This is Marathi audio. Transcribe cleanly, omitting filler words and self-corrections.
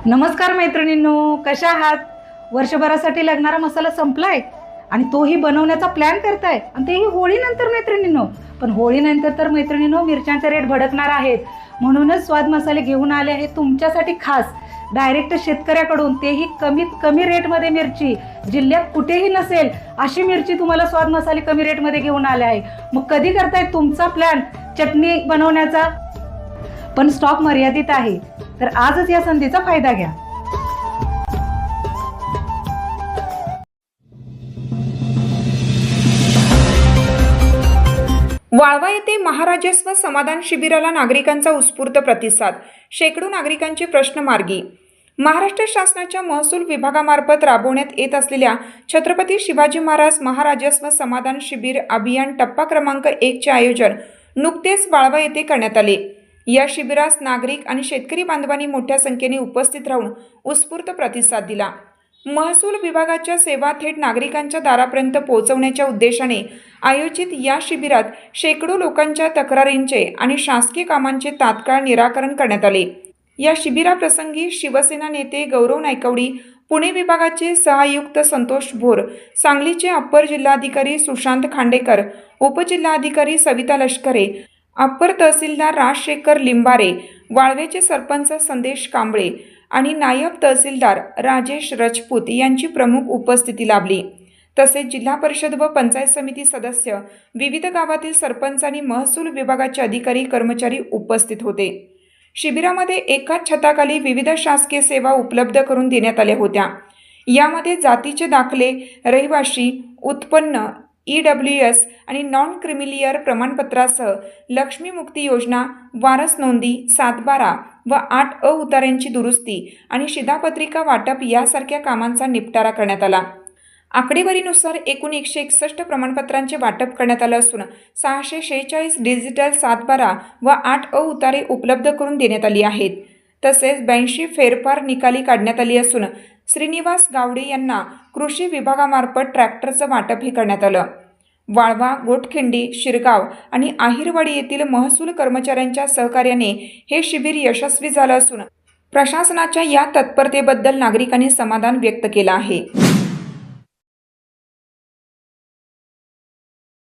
नमस्कार मैत्रिणींनो, कशा आहात? वर्षभरासाठी लागणारा मसाला संपलाय आणि तोही बनवण्याचा प्लॅन करताय आणि तेही होळीनंतर मैत्रिणींनो. पण होळीनंतर तर मैत्रिणींनो मिरच्यांचे रेट भडकणार आहेत. म्हणूनच स्वाद मसाले घेऊन आले आहे तुमच्यासाठी खास, डायरेक्ट शेतकऱ्याकडून, तेही कमीत कमी रेटमध्ये. मिरची जिल्ह्यात कुठेही नसेल अशी मिरची तुम्हाला स्वाद मसाले कमी रेटमध्ये घेऊन आले आहे. मग कधी करताय तुमचा प्लॅन चटणी बनवण्याचा? पण स्टॉक मर्यादित आहे, तर आजच या संधीचा फायदा घ्या. वाळवा येथे महाराजस्व समाधान शिबिराला नागरिकांचा उत्स्फूर्त प्रतिसाद. शेकडो नागरिकांचे प्रश्न मार्गी. महाराष्ट्र शासनाच्या महसूल विभागामार्फत राबवण्यात येत असलेल्या छत्रपती शिवाजी महाराज महाराजस्व समाधान शिबिर अभियान टप्पा क्रमांक 1 चे आयोजन नुकतेच वाळवा येथे करण्यात आले. या शिबिरास नागरिक आणि शेतकरी बांधवांनी मोठ्या संख्येने उपस्थित राहून उत्स्फूर्त प्रतिसाद दिला. महसूल विभागाच्या सेवा थेट नागरिकांच्या दारापर्यंत पोहोचवण्याच्या उद्देशाने आयोजित या शिबिरात शेकडो लोकांच्या तक्रारींचे आणि शासकीय कामांचे तात्काळ निराकरण करण्यात आले. या शिबिराप्रसंगी शिवसेना नेते गौरव नायकवडी, पुणे विभागाचे सहआयुक्त संतोष भोर, सांगलीचे अप्पर जिल्हाधिकारी सुशांत खांडेकर, उपजिल्हाधिकारी सविता लष्करे, अप्पर तहसीलदार राजशेखर लिंबारे, वाळवेचे सरपंच संदेश कांबळे आणि नायब तहसीलदार राजेश राजपूत यांची प्रमुख उपस्थिती लाभली. तसेच जिल्हा परिषद व पंचायत समिती सदस्य, विविध गावातील सरपंच आणि महसूल विभागाचे अधिकारी कर्मचारी उपस्थित होते. शिबिरामध्ये एकाच छताखाली विविध शासकीय सेवा उपलब्ध करून देण्यात आल्या होत्या. यामध्ये जातीचे दाखले, रहिवाशी, उत्पन्न, EWS आणि नॉन क्रिमिलियर प्रमाणपत्रासह लक्ष्मी मुक्ती योजना, वारस नोंदी, 7/12 व 8 उतार्यांची दुरुस्ती आणि शिधापत्रिका वाटप यासारख्या कामांचा निपटारा करण्यात आला. आकडेवारीनुसार एकूण 161 प्रमाणपत्रांचे वाटप करण्यात आलं असून 646 डिजिटल 7/12 व 8 उतारे उपलब्ध करून देण्यात आली आहेत. तसेच 82 फेरफार निकाली काढण्यात आली असून श्रीनिवास गावडे यांना कृषी विभागामार्फत ट्रॅक्टरचं वाटपही करण्यात आलं. वाळवा, गोटखिंडी, शिरगाव आणि आहिरवाडी येथील महसूल कर्मचाऱ्यांच्या सहकार्याने हे शिबिर यशस्वी झालं असून प्रशासनाच्या या तत्परतेबद्दल नागरिकांनी समाधान व्यक्त केलं आहे.